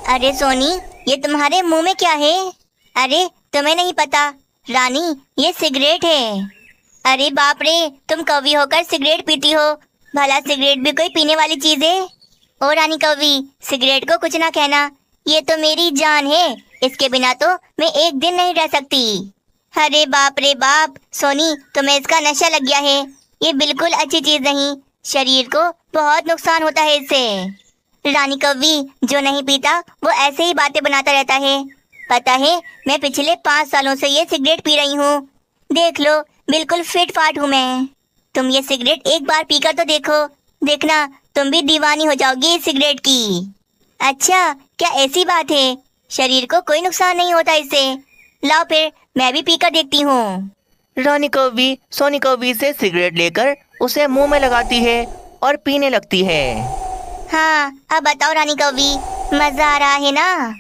अरे सोनी, ये तुम्हारे मुंह में क्या है? अरे तुम्हें नहीं पता रानी, ये सिगरेट है। अरे बाप रे, तुम कवि होकर सिगरेट पीती हो। भला सिगरेट भी कोई पीने वाली चीज है? ओ रानी कवि, सिगरेट को कुछ ना कहना, ये तो मेरी जान है। इसके बिना तो मैं एक दिन नहीं रह सकती। अरे बाप रे बाप, सोनी तुम्हें इसका नशा लग गया है। ये बिल्कुल अच्छी चीज नहीं, शरीर को बहुत नुकसान होता है इससे। रानी कवि, जो नहीं पीता वो ऐसे ही बातें बनाता रहता है। पता है, मैं पिछले 5 सालों से ये सिगरेट पी रही हूँ। देख लो, बिल्कुल फिट फाट हूँ मैं। तुम ये सिगरेट एक बार पीकर तो देखो, देखना तुम भी दीवानी हो जाओगी इस सिगरेट की। अच्छा, क्या ऐसी बात है? शरीर को कोई नुकसान नहीं होता इससे। लाओ फिर मैं भी पीकर देखती हूँ। रानी कौवी सोनी कौवी से सिगरेट लेकर उसे मुंह में लगाती है और पीने लगती है। हाँ, अब बताओ रानी कवि, मजा आ रहा है ना?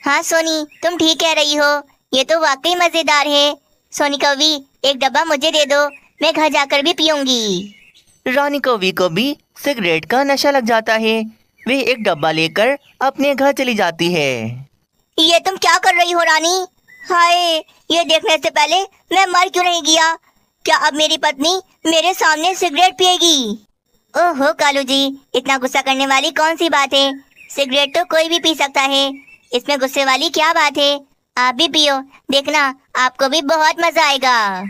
हाँ सोनी, तुम ठीक कह रही हो, ये तो वाकई मजेदार है। सोनी कवि, एक डब्बा मुझे दे दो, मैं घर जाकर भी पीऊंगी। रानी कौवी को भी सिगरेट का नशा लग जाता है। वे एक डब्बा लेकर अपने घर चली जाती है। ये तुम क्या कर रही हो रानी? हाय, ये देखने से पहले मैं मर क्यों नहीं गया? क्या अब मेरी पत्नी मेरे सामने सिगरेट पिएगी? ओहो कालू जी, इतना गुस्सा करने वाली कौन सी बात है? सिगरेट तो कोई भी पी सकता है, इसमें गुस्से वाली क्या बात है? आप भी पियो, देखना आपको भी बहुत मजा आएगा।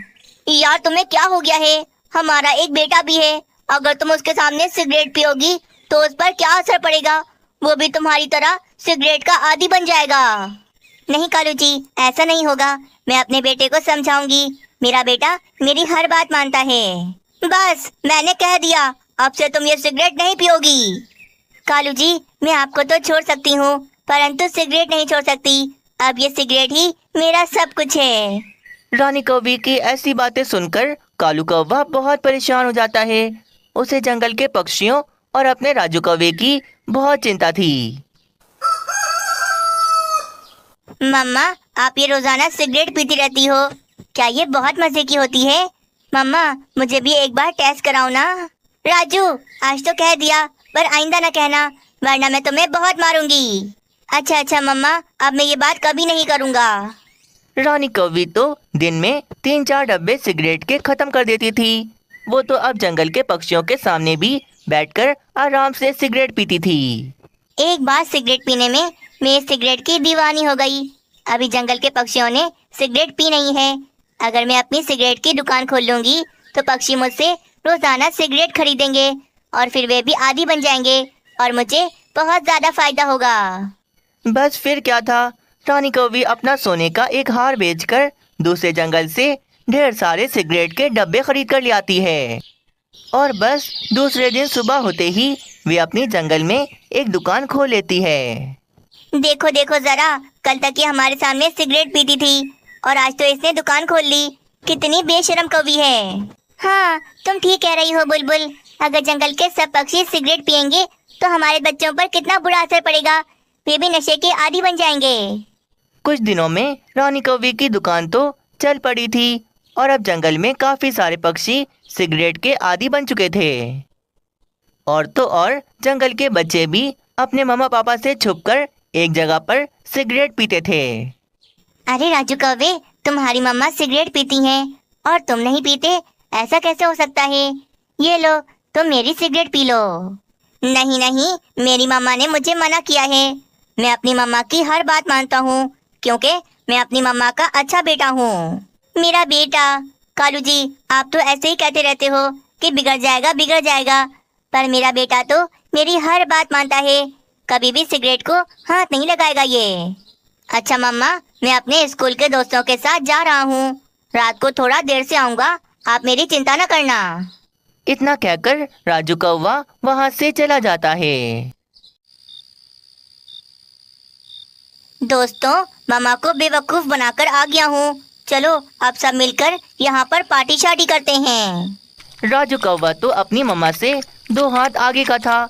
यार तुम्हें क्या हो गया है? हमारा एक बेटा भी है, अगर तुम उसके सामने सिगरेट पियोगी तो उस पर क्या असर पड़ेगा? वो भी तुम्हारी तरह सिगरेट का आदी बन जाएगा। नहीं कालू जी, ऐसा नहीं होगा, मैं अपने बेटे को समझाऊंगी। मेरा बेटा मेरी हर बात मानता है। बस मैंने कह दिया, अब से तुम ये सिगरेट नहीं पियोगी। कालू जी, मैं आपको तो छोड़ सकती हूँ, परंतु सिगरेट नहीं छोड़ सकती। अब ये सिगरेट ही मेरा सब कुछ है। रानी कौवी की ऐसी बातें सुनकर कालू कौवा बहुत परेशान हो जाता है। उसे जंगल के पक्षियों और अपने राजू कौवे की बहुत चिंता थी। मम्मा, आप ये रोजाना सिगरेट पीती रहती हो, क्या ये बहुत मजे की होती है? मम्मा, मुझे भी एक बार टेस्ट कराओ ना। राजू, आज तो कह दिया, पर आइंदा ना कहना, वरना मैं तुम्हें बहुत मारूंगी। अच्छा अच्छा मम्मा, अब मैं ये बात कभी नहीं करूँगा। रानी कौवी तो दिन में 3-4 डब्बे सिगरेट के खत्म कर देती थी। वो तो अब जंगल के पक्षियों के सामने भी बैठकर आराम से सिगरेट पीती थी। एक बार सिगरेट पीने में मैं इस सिगरेट की दीवानी हो गई। अभी जंगल के पक्षियों ने सिगरेट पी नहीं है। अगर मैं अपनी सिगरेट की दुकान खोल लूंगी तो पक्षी मुझसे रोजाना सिगरेट खरीदेंगे और फिर वे भी आदी बन जाएंगे और मुझे बहुत ज्यादा फायदा होगा। बस फिर क्या था, रानी कौवी अपना सोने का एक हार बेचकर दूसरे जंगल से ढेर सारे सिगरेट के डब्बे खरीद कर ले आती है। और बस दूसरे दिन सुबह होते ही वे अपनी जंगल में एक दुकान खोल लेती है। देखो देखो जरा, कल तक ये हमारे सामने सिगरेट पीती थी और आज तो इसने दुकान खोल ली। कितनी बेशर्म कवि है। हाँ, तुम ठीक कह रही हो बुलबुल। अगर जंगल के सब पक्षी सिगरेट पियेंगे तो हमारे बच्चों पर कितना बुरा असर पड़ेगा, वे भी नशे के आदी बन जाएंगे। कुछ दिनों में रानी कौवी की दुकान तो चल पड़ी थी और अब जंगल में काफी सारे पक्षी सिगरेट के आदी बन चुके थे। और तो और जंगल के बच्चे भी अपने मम्मा पापा से छुपकर एक जगह पर सिगरेट पीते थे। अरे राजू कौवे, तुम्हारी मम्मा सिगरेट पीती हैं और तुम नहीं पीते, ऐसा कैसे हो सकता है? ये लो, तुम मेरी सिगरेट पी लो। नहीं नहीं, मेरी मम्मा ने मुझे मना किया है। मैं अपनी मम्मा की हर बात मानता हूँ, क्योंकि मैं अपनी मम्मा का अच्छा बेटा हूँ। मेरा बेटा? कालू जी, आप तो ऐसे ही कहते रहते हो कि बिगड़ जाएगा बिगड़ जाएगा, पर मेरा बेटा तो मेरी हर बात मानता है, कभी भी सिगरेट को हाथ नहीं लगाएगा ये। अच्छा मम्मा, मैं अपने स्कूल के दोस्तों के साथ जा रहा हूँ, रात को थोड़ा देर से आऊँगा, आप मेरी चिंता न करना। इतना कहकर राजू कौवा वहाँ से चला जाता है। दोस्तों, मामा को बेवकूफ बनाकर आ गया हूँ, चलो अब सब मिलकर यहाँ पर पार्टी शार्टी करते हैं। राजू कौवा तो अपनी मम्मा से 2 हाथ आगे का था।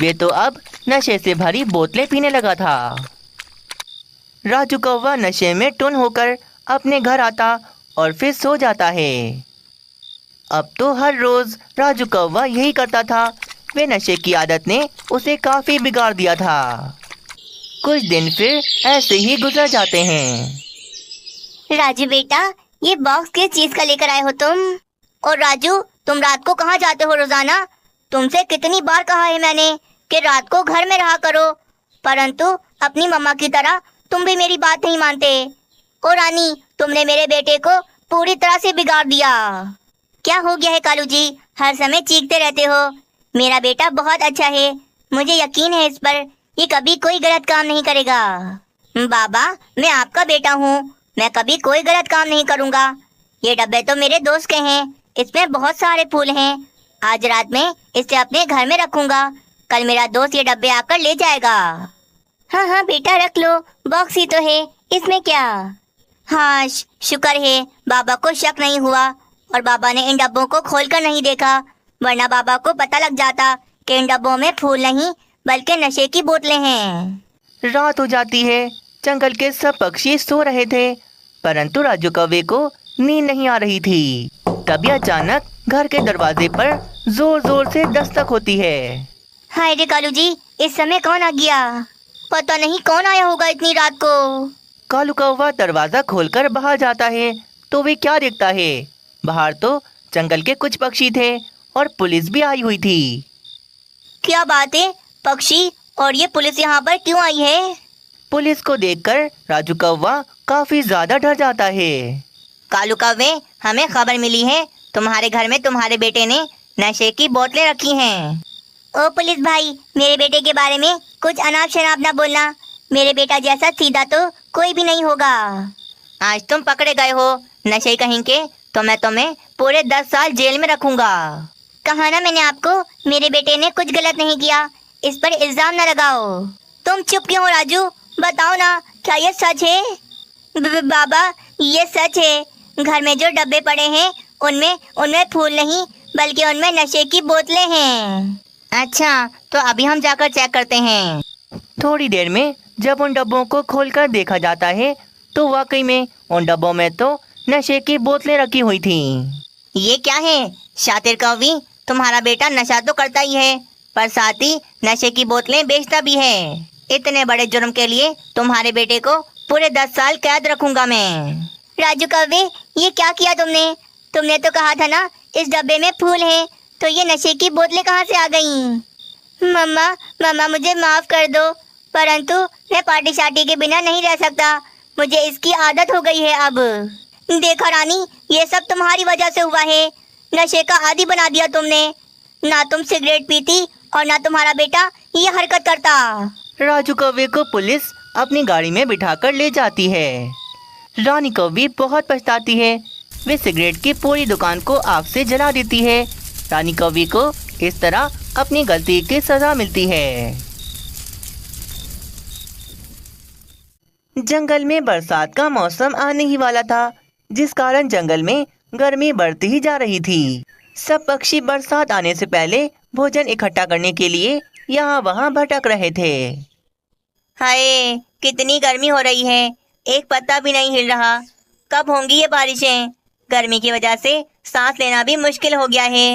वे तो अब नशे से भरी बोतलें पीने लगा था। राजू कौवा नशे में टुन होकर अपने घर आता और फिर सो जाता है। अब तो हर रोज राजू कौवा यही करता था। वे नशे की आदत ने उसे काफी बिगाड़ दिया था। कुछ दिन फिर ऐसे ही गुजर जाते हैं। राजू बेटा, ये बॉक्स किस चीज का लेकर आए हो तुम? और राजू, तुम रात को कहाँ जाते हो रोजाना? तुमसे कितनी बार कहा है मैंने कि रात को घर में रहा करो, परंतु अपनी मम्मा की तरह तुम भी मेरी बात नहीं मानते। ओ रानी, तुमने मेरे बेटे को पूरी तरह से बिगाड़ दिया। क्या हो गया है कालू जी, हर समय चीखते रहते हो? मेरा बेटा बहुत अच्छा है, मुझे यकीन है इस पर, ये कभी कोई गलत काम नहीं करेगा। बाबा, मैं आपका बेटा हूँ, मैं कभी कोई गलत काम नहीं करूँगा। ये डब्बे तो मेरे दोस्त के हैं, इसमें बहुत सारे फूल हैं। आज रात में इसे अपने घर में रखूंगा, कल मेरा दोस्त ये डब्बे आकर ले जाएगा। हाँ हाँ बेटा, रख लो, बॉक्स ही तो है, इसमें क्या। हाँ, शुक्र है बाबा को शक नहीं हुआ और बाबा ने इन डब्बों को खोलकर नहीं देखा, वरना बाबा को पता लग जाता कि इन डब्बों में फूल नहीं बल्कि नशे की बोतलें हैं। रात हो जाती है। जंगल के सब पक्षी सो रहे थे, परंतु राजू कौवे को नींद नहीं आ रही थी। तभी अचानक घर के दरवाजे पर जोर जोर से दस्तक होती है। हाय रे कालू जी, इस समय कौन आ गया? पता नहीं कौन आया होगा इतनी रात को। कालू कौवा दरवाजा खोलकर बाहर जाता है तो वे क्या देखता है, बाहर तो जंगल के कुछ पक्षी थे और पुलिस भी आई हुई थी। क्या बात है, पक्षी और ये पुलिस यहाँ पर क्यों आई है? पुलिस को देखकर राजू कौवा काफी ज्यादा डर जाता है। कालू कौवे, हमें खबर मिली है तुम्हारे घर में तुम्हारे बेटे ने नशे की बोतलें रखी हैं। ओ पुलिस भाई, मेरे बेटे के बारे में कुछ अनाप शनाप ना बोलना, मेरे बेटा जैसा सीधा तो कोई भी नहीं होगा। आज तुम पकड़े गए हो नशे कहीं के, तो मैं तुम्हें पूरे 10 साल जेल में रखूंगा। कहा ना मैंने आपको, मेरे बेटे ने कुछ गलत नहीं किया, इस पर इल्जाम न लगाओ। तुम चुप क्यों हो राजू, बताओ ना, क्या ये सच है? बाबा, ये सच है, घर में जो डब्बे पड़े हैं उनमें फूल नहीं बल्कि उनमें नशे की बोतलें हैं। अच्छा, तो अभी हम जाकर चेक करते हैं। थोड़ी देर में जब उन डब्बों को खोलकर देखा जाता है तो वाकई में उन डब्बों में तो नशे की बोतलें रखी हुई थीं। ये क्या है शातिर कौवी, तुम्हारा बेटा नशा तो करता ही है पर साथ ही नशे की बोतलें बेचता भी है। इतने बड़े जुर्म के लिए तुम्हारे बेटे को पूरे 10 साल कैद रखूंगा मैं। राजू कौवे, ये क्या किया तुमने? तुमने तो कहा था ना इस डब्बे में फूल हैं, तो ये नशे की बोतलें कहाँ से आ गईं? मम्मा मुझे माफ कर दो, परंतु मैं पार्टी शार्टी के बिना नहीं रह सकता, मुझे इसकी आदत हो गई है अब। देखा रानी, ये सब तुम्हारी वजह से हुआ है, नशे का आदी बना दिया तुमने। ना तुम सिगरेट पीती और ना तुम्हारा बेटा ये हरकत करता। राजू कौवे को पुलिस अपनी गाड़ी में बिठाकर ले जाती है। रानी कौवी बहुत पछताती है, वे सिगरेट की पूरी दुकान को आग से जला देती है। रानी कौवी को इस तरह अपनी गलती की सजा मिलती है। जंगल में बरसात का मौसम आने ही वाला था, जिस कारण जंगल में गर्मी बढ़ती ही जा रही थी। सब पक्षी बरसात आने से पहले भोजन इकट्ठा करने के लिए यहाँ वहाँ भटक रहे थे। हाय, कितनी गर्मी हो रही है, एक पत्ता भी नहीं हिल रहा। कब होंगी ये बारिशें? गर्मी की वजह से सांस लेना भी मुश्किल हो गया है।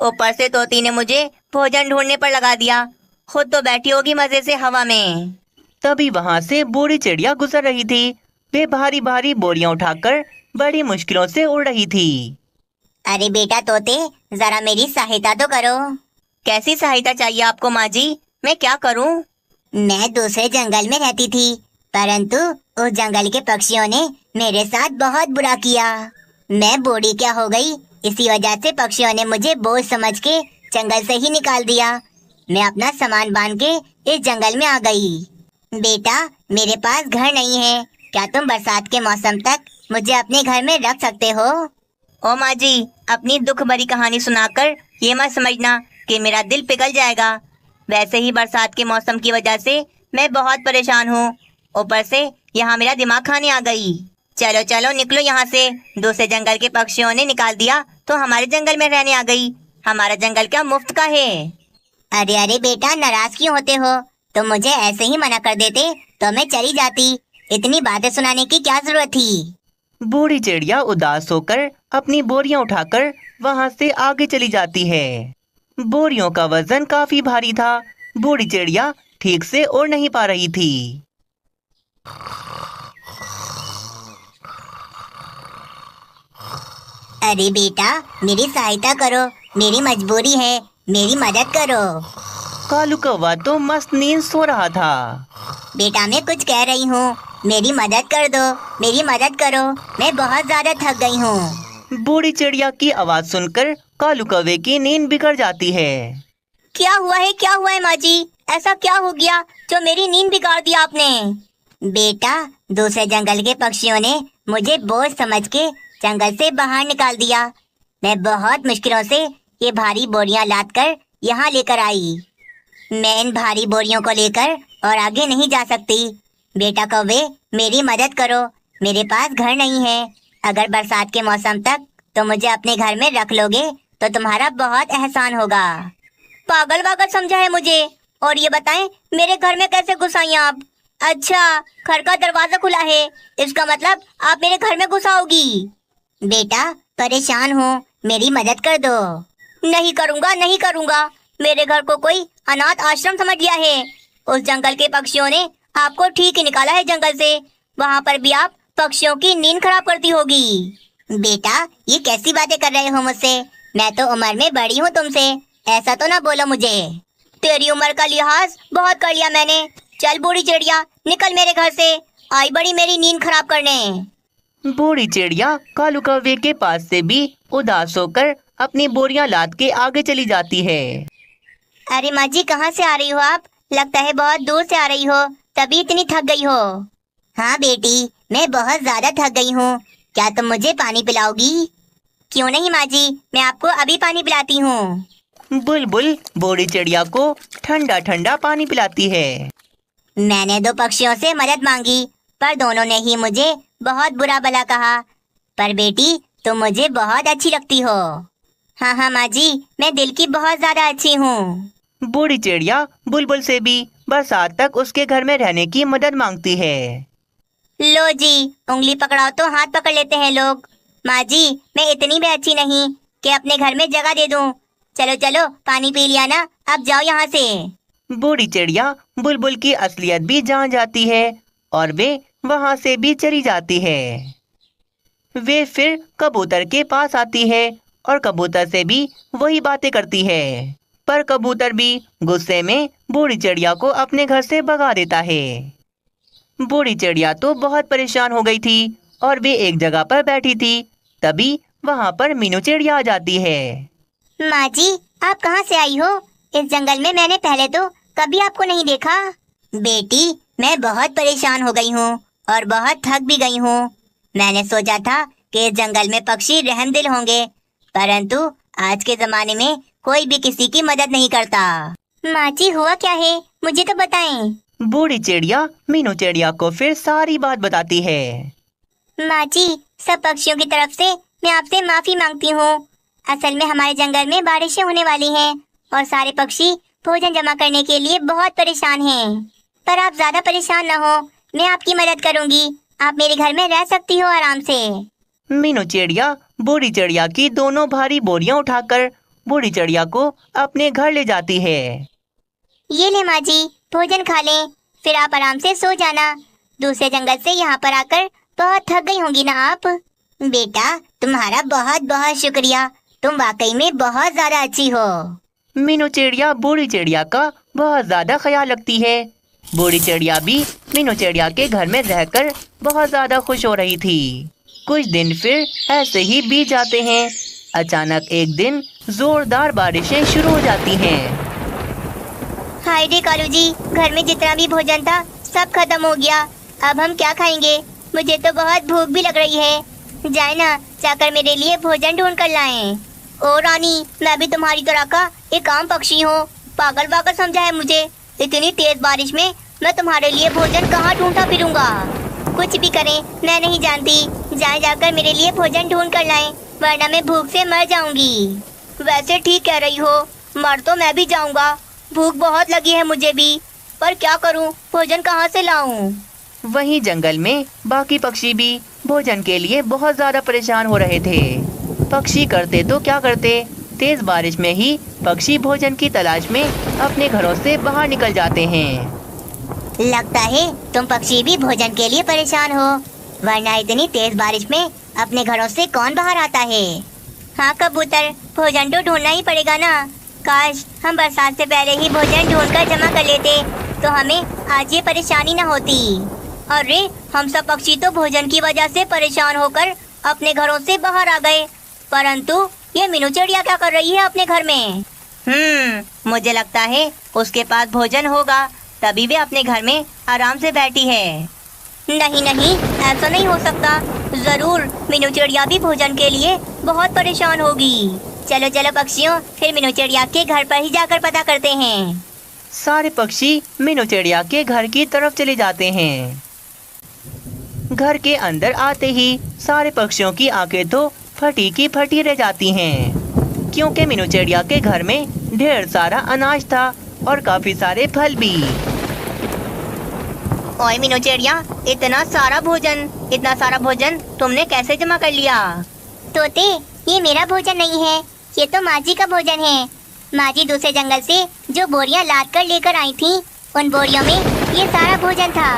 ऊपर से तोती ने मुझे भोजन ढूंढने पर लगा दिया, खुद तो बैठी होगी मजे से हवा में। तभी वहाँ से बूढ़ी चिड़िया गुजर रही थी। वे भारी भारी बोरियां उठाकर बड़ी मुश्किलों से उड़ रही थी। अरे बेटा तोते, जरा मेरी सहायता तो करो। कैसी सहायता चाहिए आपको माँ जी, मैं क्या करूँ? मैं दूसरे जंगल में रहती थी, परंतु उस जंगल के पक्षियों ने मेरे साथ बहुत बुरा किया। मैं बूढ़ी क्या हो गई, इसी वजह से पक्षियों ने मुझे बोझ समझ के जंगल से ही निकाल दिया। मैं अपना सामान बांध के इस जंगल में आ गई। बेटा, मेरे पास घर नहीं है, क्या तुम बरसात के मौसम तक मुझे अपने घर में रख सकते हो? ओ माँ जी, अपनी दुख भरी कहानी सुनाकर ये मत समझना कि मेरा दिल पिघल जाएगा। वैसे ही बरसात के मौसम की वजह से मैं बहुत परेशान हूँ, ऊपर से यहाँ मेरा दिमाग खाने आ गई। चलो चलो निकलो यहाँ से, दूसरे जंगल के पक्षियों ने निकाल दिया तो हमारे जंगल में रहने आ गई। हमारा जंगल क्या मुफ्त का है? अरे अरे बेटा, नाराज क्यों होते हो? तुम मुझे ऐसे ही मना कर देते तो मैं चली जाती, इतनी बातें सुनाने की क्या जरूरत थी? बूढ़ी चिड़िया उदास होकर अपनी बोरियां उठाकर वहाँ से आगे चली जाती है। बोरियों का वजन काफी भारी था, बूढ़ी चिड़िया ठीक से उड़ नहीं पा रही थी। अरे बेटा, मेरी सहायता करो, मेरी मजबूरी है, मेरी मदद करो। कालू कौवा तो मस्त नींद सो रहा था। बेटा मैं कुछ कह रही हूँ, मेरी मदद कर दो, मेरी मदद करो, मैं बहुत ज्यादा थक गई हूँ। बूढ़ी चिड़िया की आवाज सुनकर कालू कौवे की नींद बिगड़ जाती है। क्या हुआ है, क्या हुआ है माँ जी? ऐसा क्या हो गया जो मेरी नींद बिगाड़ दी आपने? बेटा, दूसरे जंगल के पक्षियों ने मुझे बोझ समझ के जंगल से बाहर निकाल दिया। मैं बहुत मुश्किलों से ये भारी बोरियां लाद कर यहाँ लेकर आई। मैं इन भारी बोरियों को लेकर और आगे नहीं जा सकती। बेटा कौवे, मेरी मदद करो, मेरे पास घर नहीं है। अगर बरसात के मौसम तक तो मुझे अपने घर में रख लोगे तो तुम्हारा बहुत एहसान होगा। पागल वागल समझा है मुझे। और ये बताएं, मेरे घर में कैसे घुस आई आप? अच्छा, घर का दरवाजा खुला है, इसका मतलब आप मेरे घर में घुस आओगी। बेटा परेशान हो, मेरी मदद कर दो। नहीं करूँगा, नहीं करूँगा। मेरे घर को कोई अनाथ आश्रम समझ लिया है। उस जंगल के पक्षियों ने आपको ठीक ही निकाला है जंगल से। वहाँ पर भी आप पक्षियों की नींद खराब करती होगी। बेटा ये कैसी बातें कर रहे हो मुझसे? मैं तो उम्र में बड़ी हूँ तुमसे, ऐसा तो ना बोलो मुझे। तेरी उम्र का लिहाज बहुत कर लिया मैंने। चल बूढ़ी चिड़िया, निकल मेरे घर से, आई बड़ी मेरी नींद खराब करने। बूढ़ी चिड़िया कालू कौवे के पास से भी उदास होकर अपनी बोरियां लाद के आगे चली जाती है। अरे माँ जी, कहाँ से आ रही हो आप? लगता है बहुत दूर से आ रही हो, तभी इतनी थक गई हो। हाँ बेटी, मैं बहुत ज्यादा थक गई हूँ। क्या तुम मुझे पानी पिलाओगी? क्यों नहीं माँ जी, मैं आपको अभी पानी पिलाती हूँ। बुलबुल बूढ़ी चिड़िया को ठंडा ठंडा पानी पिलाती है। मैंने दो पक्षियों से मदद मांगी, पर दोनों ने ही मुझे बहुत बुरा भला कहा। पर बेटी, तुम मुझे बहुत अच्छी लगती हो। हाँ हाँ माँ जी, मैं दिल की बहुत ज्यादा अच्छी हूँ। बूढ़ी चिड़िया बुलबुल से भी बरसात तक उसके घर में रहने की मदद मांगती है। लो जी, उंगली पकड़ाओ तो हाथ पकड़ लेते हैं लोग। माँ जी, मैं इतनी भी अच्छी नहीं कि अपने घर में जगह दे दूँ। चलो चलो, पानी पी लिया ना, अब जाओ यहाँ से। बूढ़ी चिड़िया बुलबुल की असलियत भी जान जाती है और वे वहाँ से भी चली जाती है। वे फिर कबूतर के पास आती है और कबूतर से भी वही बातें करती है, पर कबूतर भी गुस्से में बूढ़ी चिड़िया को अपने घर से भगा देता है। बूढ़ी चिड़िया तो बहुत परेशान हो गई थी और वे एक जगह पर बैठी थी। तभी वहाँ पर मीनू चिड़िया आ जाती है। माँ जी, आप कहाँ से आई हो? इस जंगल में मैंने पहले तो कभी आपको नहीं देखा। बेटी, मैं बहुत परेशान हो गई हूँ और बहुत थक भी गई हूँ। मैंने सोचा था कि इस जंगल में पक्षी रहमदिल होंगे, परंतु आज के जमाने में कोई भी किसी की मदद नहीं करता। माँ जी, हुआ क्या है, मुझे तो बताएं। बूढ़ी चिड़िया मीनू चिड़िया को फिर सारी बात बताती है। माँ जी, सब पक्षियों की तरफ से मैं आपसे माफी मांगती हूँ। असल में हमारे जंगल में बारिशें होने वाली हैं और सारे पक्षी भोजन जमा करने के लिए बहुत परेशान हैं। पर आप ज्यादा परेशान न हो, मैं आपकी मदद करूँगी। आप मेरे घर में रह सकती हो आराम से। मीनू चिड़िया बूढ़ी चिड़िया की दोनों भारी बोरियां उठाकर बूढ़ी चिड़िया को अपने घर ले जाती है। ये ले माँ जी, भोजन खा लें, फिर आप आराम से सो जाना। दूसरे जंगल से यहाँ पर आकर बहुत थक गई होंगी ना आप। बेटा, तुम्हारा बहुत बहुत शुक्रिया, तुम वाकई में बहुत ज्यादा अच्छी हो। मीनू चिड़िया बूढ़ी चिड़िया का बहुत ज्यादा ख्याल रखती है। बूढ़ी चिड़िया भी मीनू चिड़िया के घर में रहकर बहुत ज्यादा खुश हो रही थी। कुछ दिन फिर ऐसे ही बीत जाते हैं। अचानक एक दिन जोरदार बारिशें शुरू हो जाती हैं। हाय रे कालू जी, घर में जितना भी भोजन था सब खत्म हो गया। अब हम क्या खाएंगे? मुझे तो बहुत भूख भी लग रही है। जाए ना, जाकर मेरे लिए भोजन ढूंढ कर लाएं। ओ रानी, मैं भी तुम्हारी तरह का एक आम पक्षी हूँ। पागल वागल समझा है मुझे। इतनी तेज बारिश में मैं तुम्हारे लिए भोजन कहाँ ढूंढता फिरूंगा? कुछ भी करें, मैं नहीं जानती। जाए जाकर मेरे लिए भोजन ढूंढ कर लाएं, वरना मैं भूख से मर जाऊंगी। वैसे ठीक कह रही हो, मर तो मैं भी जाऊंगा। भूख बहुत लगी है मुझे भी, पर क्या करूं, भोजन कहाँ से लाऊं? वहीं जंगल में बाकी पक्षी भी भोजन के लिए बहुत ज्यादा परेशान हो रहे थे। पक्षी करते तो क्या करते, तेज बारिश में ही पक्षी भोजन की तलाश में अपने घरों से बाहर निकल जाते हैं। लगता है तुम पक्षी भी भोजन के लिए परेशान हो, वरना इतनी तेज बारिश में अपने घरों से कौन बाहर आता है। हाँ कबूतर, भोजन तो ढूंढना ही पड़ेगा ना। काश हम बरसात से पहले ही भोजन ढूंढकर जमा कर लेते, तो हमें आज ये परेशानी न होती। अरे हम सब पक्षी तो भोजन की वजह से परेशान होकर अपने घरों से बाहर आ गए, परंतु ये मीनू चिड़िया क्या कर रही है अपने घर में? मुझे लगता है उसके पास भोजन होगा, तभी वे अपने घर में आराम से बैठी है। नहीं नहीं, ऐसा नहीं हो सकता। जरूर मीनू चिड़िया भी भोजन के लिए बहुत परेशान होगी। चलो चलो पक्षियों, फिर मीनू चिड़िया के घर पर ही जाकर पता करते हैं। सारे पक्षी मीनू चिड़िया के घर की तरफ चले जाते हैं। घर के अंदर आते ही सारे पक्षियों की आंखें तो फटी की फटी रह जाती हैं, क्योंकि मीनू चिड़िया के घर में ढेर सारा अनाज था और काफी सारे फल भी। ओए मीनू चिड़िया, इतना सारा भोजन तुमने कैसे जमा कर लिया? तोते, ये मेरा भोजन नहीं है, ये तो माँ जी का भोजन है। माँ जी दूसरे जंगल से जो बोरियां लाद कर लेकर आई थी, उन बोरियों में ये सारा भोजन था।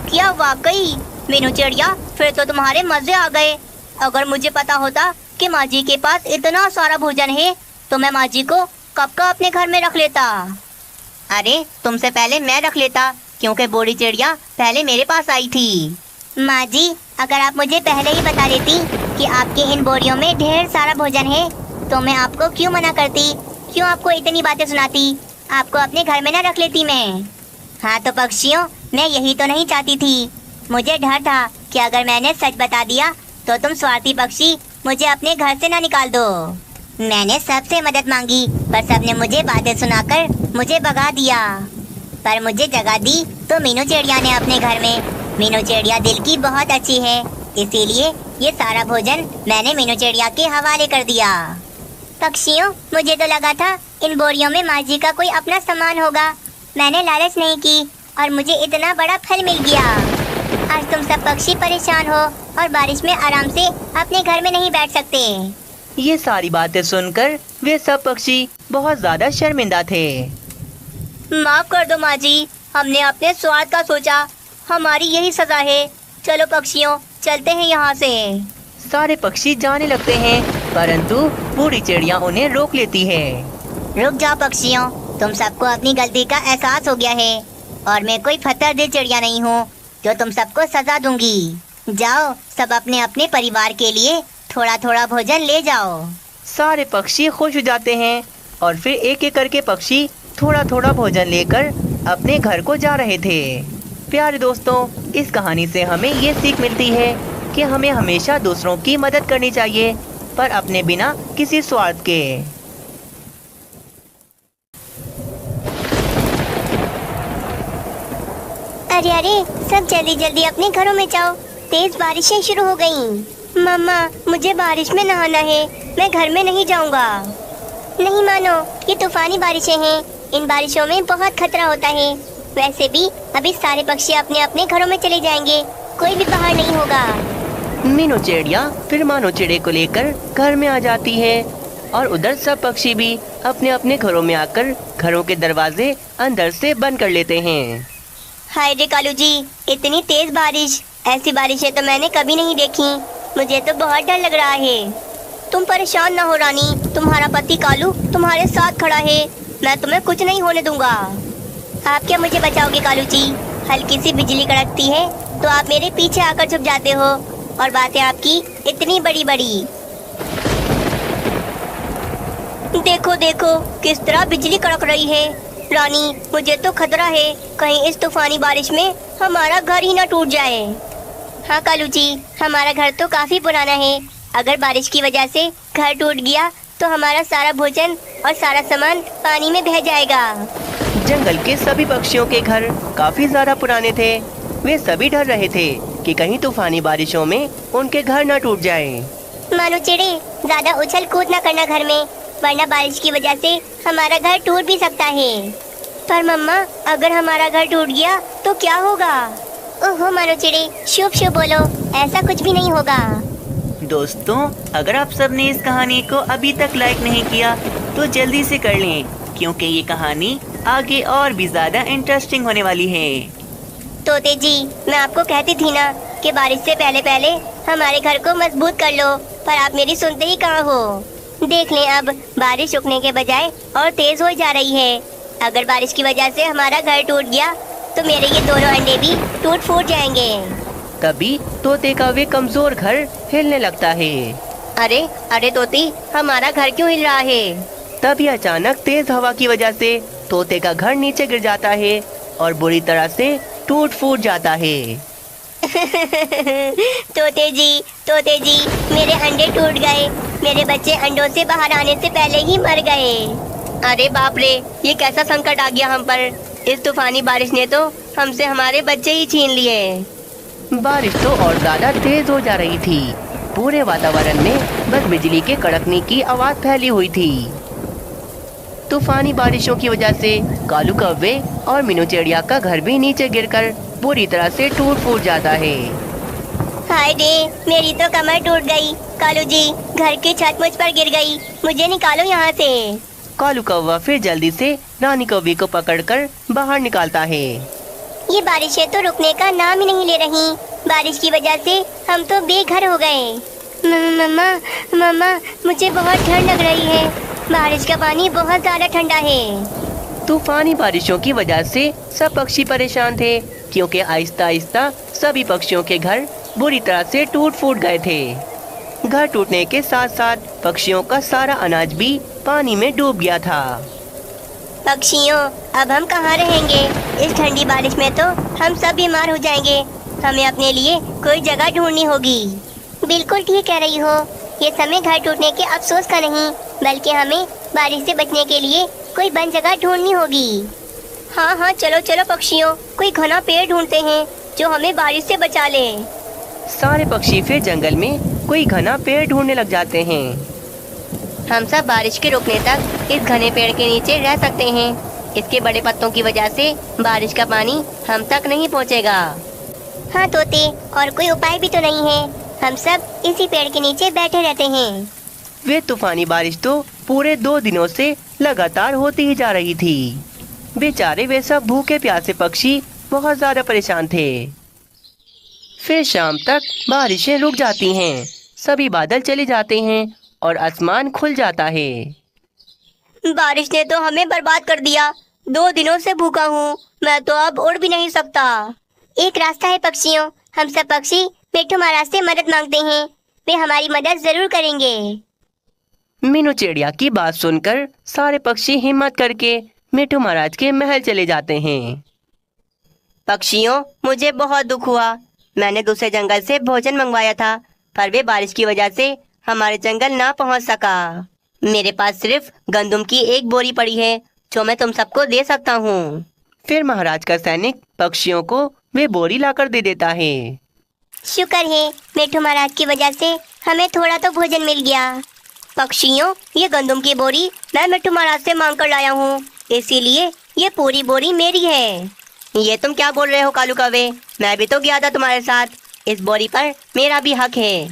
क्या वाकई? मीनू चिड़िया, फिर तो तुम्हारे मजे आ गए। अगर मुझे पता होता कि माँ जी के पास इतना सारा भोजन है, तो मैं माँ जी को कब का अपने घर में रख लेता। अरे तुमसे पहले मैं रख लेता, क्योंकि बोरी चिड़िया पहले मेरे पास आई थी। माँ जी, अगर आप मुझे पहले ही बता देती कि आपके इन बोरियों में ढेर सारा भोजन है, तो मैं आपको क्यों मना करती, क्यों आपको इतनी बातें सुनाती, आपको अपने घर में न रख लेती मैं। हाँ तो पक्षियों, मैं यही तो नहीं चाहती थी। मुझे डर था कि अगर मैंने सच बता दिया तो तुम स्वार्थी पक्षी मुझे अपने घर से ना निकाल दो। मैंने सबसे मदद मांगी, पर सबने मुझे बातें सुनाकर मुझे भगा दिया। पर मुझे जगह दी तो मीनू चिड़िया ने अपने घर में। मीनू चिड़िया दिल की बहुत अच्छी है, इसीलिए ये सारा भोजन मैंने मीनू चिड़िया के हवाले कर दिया। पक्षियों, मुझे तो लगा था इन बोरियों में माँ जी का कोई अपना सामान होगा। मैंने लालच नहीं की और मुझे इतना बड़ा फल मिल गया। आज तुम सब पक्षी परेशान हो और बारिश में आराम से अपने घर में नहीं बैठ सकते। ये सारी बातें सुनकर वे सब पक्षी बहुत ज्यादा शर्मिंदा थे। माफ कर दो माँ जी, हमने अपने स्वार्थ का सोचा, हमारी यही सजा है। चलो पक्षियों, चलते हैं यहाँ से। सारे पक्षी जाने लगते हैं, परंतु बूढ़ी चिड़िया उन्हें रोक लेती है। रुक जाओ पक्षियों, तुम सबको अपनी गलती का एहसास हो गया है और मैं कोई फतर दिल चिड़िया नहीं हूँ जो तुम सबको सजा दूंगी। जाओ, सब अपने अपने परिवार के लिए थोड़ा थोड़ा भोजन ले जाओ। सारे पक्षी खुश हो जाते हैं और फिर एक एक करके पक्षी थोड़ा थोड़ा भोजन लेकर अपने घर को जा रहे थे। प्यारे दोस्तों, इस कहानी से हमें ये सीख मिलती है कि हमें हमेशा दूसरों की मदद करनी चाहिए, पर अपने बिना किसी स्वार्थ के। अरे अरे, सब जल्दी जल्दी अपने घरों में जाओ, तेज बारिशें शुरू हो गयी। मम्मा, मुझे बारिश में नहाना है, मैं घर में नहीं जाऊंगा। नहीं मानो, ये तूफानी बारिशें हैं, इन बारिशों में बहुत खतरा होता है। वैसे भी अभी सारे पक्षी अपने अपने घरों में चले जाएंगे, कोई भी बाहर नहीं होगा। मीनू चिड़िया फिर मानो चिड़े को लेकर घर में आ जाती है और उधर सब पक्षी भी अपने अपने घरों में आकर घरों के दरवाजे अंदर से बंद कर लेते हैं। हाय रे कालू जी, इतनी तेज बारिश, ऐसी बारिशें तो मैंने कभी नहीं देखी। मुझे तो बहुत डर लग रहा है। तुम परेशान ना हो रानी, तुम्हारा पति कालू तुम्हारे साथ खड़ा है, मैं तुम्हें कुछ नहीं होने दूंगा। आप क्या मुझे बचाओगे कालू जी? हल्की सी बिजली कड़कती है तो आप मेरे पीछे आकर छुप जाते हो, और बातें आपकी इतनी बड़ी बड़ी। देखो देखो किस तरह बिजली कड़क रही है। रानी, मुझे तो खतरा है, कहीं इस तूफानी बारिश में हमारा घर ही ना टूट जाए। हाँ कालू जी, हमारा घर तो काफी पुराना है, अगर बारिश की वजह से घर टूट गया तो हमारा सारा भोजन और सारा सामान पानी में बह जाएगा। जंगल के सभी पक्षियों के घर काफी ज्यादा पुराने थे। वे सभी डर रहे थे कि कहीं तूफानी बारिशों में उनके घर न टूट जाए। मानो चिड़े, ज्यादा उछल कूद न करना घर में, वरना बारिश की वजह से हमारा घर टूट भी सकता है। पर मम्मा, अगर हमारा घर टूट गया तो क्या होगा? ओहो मानो चिड़े, शुभ शुभ बोलो, ऐसा कुछ भी नहीं होगा। दोस्तों, अगर आप सब ने इस कहानी को अभी तक लाइक नहीं किया तो जल्दी से कर लें, क्योंकि ये कहानी आगे और भी ज्यादा इंटरेस्टिंग होने वाली है। तोते जी, मैं आपको कहती थी ना कि बारिश से पहले पहले हमारे घर को मजबूत कर लो, पर आप मेरी सुनते ही कहाँ हो। देख लें, अब बारिश रुकने के बजाय और तेज हो जा रही है। अगर बारिश की वजह से हमारा घर टूट गया तो मेरे ये दोनों अंडे भी टूट फूट जाएंगे। तभी तोते का वे कमजोर घर हिलने लगता है। अरे अरे तोती, हमारा घर क्यों हिल रहा है? तभी अचानक तेज हवा की वजह से तोते का घर नीचे गिर जाता है और बुरी तरह से टूट फूट जाता है। तोते जी, मेरे अंडे टूट गए। मेरे बच्चे अंडों से बाहर आने से पहले ही मर गए। अरे बाप रे, ये कैसा संकट आ गया हम पर। इस तूफानी बारिश ने तो हमसे हमारे बच्चे ही छीन लिए। बारिश तो और ज्यादा तेज हो जा रही थी। पूरे वातावरण में बस बिजली के कड़कने की आवाज फैली हुई थी। तूफानी बारिशों की वजह से कालू कौवे और मीनू चिड़िया का घर भी नीचे गिरकर पूरी तरह से टूट फूट जाता है। हाय रे, मेरी तो कमर टूट गई। कालू जी, घर की छत मुझ पर गिर गई, मुझे निकालो यहाँ से। कालू कौवा फिर जल्दी से रानी कौवी को पकड़कर बाहर निकालता है। ये बारिशें तो रुकने का नाम ही नहीं ले रही। बारिश की वजह से हम तो बेघर हो गए। मम्मा, मुझे बहुत ठंड लग रही है। बारिश का पानी बहुत ज्यादा ठंडा है। तूफानी बारिशों की वजह से सब पक्षी परेशान थे, क्योंकि आहिस्ता आहिस्ता सभी पक्षियों के घर बुरी तरह से टूट फूट गए थे। घर टूटने के साथ साथ पक्षियों का सारा अनाज भी पानी में डूब गया था। पक्षियों, अब हम कहाँ रहेंगे? इस ठंडी बारिश में तो हम सब बीमार हो जाएंगे। हमें अपने लिए कोई जगह ढूंढनी होगी। बिल्कुल ठीक कह रही हो। ये समय घर टूटने के अफसोस का नहीं, बल्कि हमें बारिश से बचने के लिए कोई बंद जगह ढूंढनी होगी। हाँ, चलो पक्षियों, कोई घना पेड़ ढूंढते हैं जो हमें बारिश से बचा ले। सारे पक्षी फिर जंगल में कोई घना पेड़ ढूंढने लग जाते हैं। हम सब बारिश के रुकने तक इस घने पेड़ के नीचे रह सकते हैं। इसके बड़े पत्तों की वजह से बारिश का पानी हम तक नहीं पहुंचेगा। हाँ तोते, और कोई उपाय भी तो नहीं है। हम सब इसी पेड़ के नीचे बैठे रहते हैं। वे तूफानी बारिश तो पूरे 2 दिनों से लगातार होती ही जा रही थी। बेचारे वे सब भूखे प्यासे पक्षी बहुत ज्यादा परेशान थे। फिर शाम तक बारिशें रुक जाती हैं, सभी बादल चले जाते हैं और आसमान खुल जाता है। बारिश ने तो हमें बर्बाद कर दिया। 2 दिनों से भूखा हूँ, मैं तो अब उड़ भी नहीं सकता। एक रास्ता है पक्षियों, हम सब पक्षी मिट्टू महाराज से मदद मांगते हैं। वे हमारी मदद जरूर करेंगे। मीनू चिड़िया की बात सुनकर सारे पक्षी हिम्मत करके मिट्टू महाराज के महल चले जाते हैं। पक्षियों, मुझे बहुत दुख हुआ। मैंने दूसरे जंगल से भोजन मंगवाया था, पर वे बारिश की वजह से हमारे जंगल ना पहुंच सका। मेरे पास सिर्फ गंदम की एक बोरी पड़ी है जो मैं तुम सबको दे सकता हूँ। फिर महाराज का सैनिक पक्षियों को वे बोरी लाकर दे देता है। शुक्र है, मिट्टू महाराज की वजह से हमें थोड़ा तो भोजन मिल गया। पक्षियों, ये गंदम की बोरी मैं मिट्टू महाराज से मांग कर लाया हूँ, इसीलिए ये पूरी बोरी मेरी है। ये तुम क्या बोल रहे हो कालू कौवे? मैं भी तो गया था तुम्हारे साथ। इस बोरी पर मेरा भी हक है।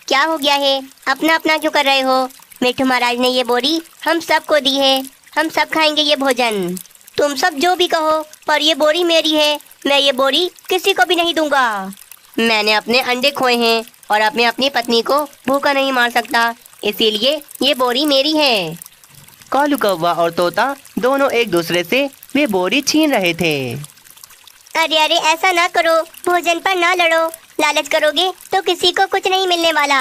क्या हो गया है? अपना अपना क्यों कर रहे हो? मिट्टू महाराज ने ये बोरी हम सबको दी है। हम सब खाएंगे ये भोजन। तुम सब जो भी कहो, पर ये बोरी मेरी है। मैं ये बोरी किसी को भी नहीं दूंगा। मैंने अपने अंडे खोए हैं और अपने अपनी पत्नी को भूखा नहीं मार सकता, इसीलिए ये बोरी मेरी है। कालू कौवा और तोता दोनों एक दूसरे से वे बोरी छीन रहे थे। अरे अरे, ऐसा ना करो, भोजन पर ना लड़ो। लालच करोगे तो किसी को कुछ नहीं मिलने वाला।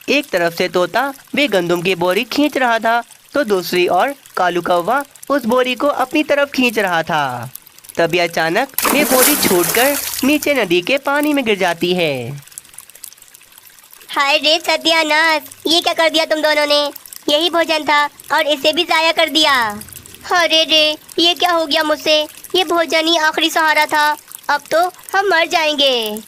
एक तरफ से तोता वे गंदम की बोरी खींच रहा था, तो दूसरी ओर कालू कौवा उस बोरी को अपनी तरफ खींच रहा था। तभी अचानक वे बोरी छूटकर नीचे नदी के पानी में गिर जाती है। हाय रे सत्यानाश, ये क्या कर दिया तुम दोनों ने? यही भोजन था और इसे भी जाया कर दिया। अरे रे, ये क्या हो गया मुझसे? ये भोजन ही आखिरी सहारा था, अब तो हम मर जाएंगे।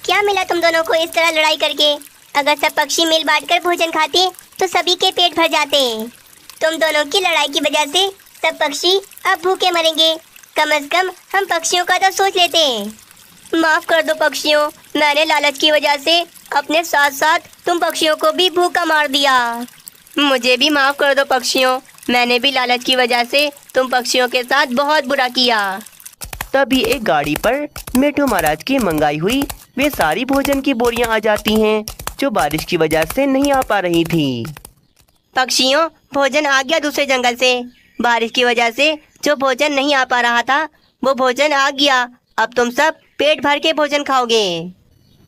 क्या मिला तुम दोनों को इस तरह लड़ाई करके? अगर सब पक्षी मिल बांटकर भोजन खाते तो सभी के पेट भर जाते। तुम दोनों की लड़ाई की वजह से सब पक्षी अब भूखे मरेंगे। कम से कम हम पक्षियों का तो सोच लेते। माफ कर दो पक्षियों, मैंने लालच की वजह से अपने साथ साथ तुम पक्षियों को भी भूखा मार दिया। मुझे भी माफ कर दो पक्षियों, मैंने भी लालच की वजह से तुम पक्षियों के साथ बहुत बुरा किया। तभी एक गाड़ी पर मिठू महाराज की मंगाई हुई वे सारी भोजन की बोरियां आ जाती हैं जो बारिश की वजह से नहीं आ पा रही थी। पक्षियों, भोजन आ गया दूसरे जंगल से। बारिश की वजह से जो भोजन नहीं आ पा रहा था वो भोजन आ गया। अब तुम सब पेट भर के भोजन खाओगे।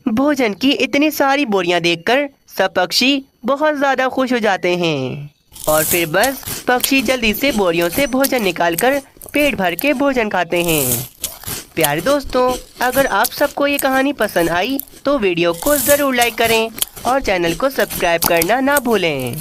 भोजन की इतनी सारी बोरियां देखकर सब पक्षी बहुत ज्यादा खुश हो जाते हैं और फिर बस पक्षी जल्दी से बोरियों से भोजन निकालकर पेट भर के भोजन खाते हैं। प्यारे दोस्तों, अगर आप सबको ये कहानी पसंद आई तो वीडियो को ज़रूर लाइक करें और चैनल को सब्सक्राइब करना ना भूलें।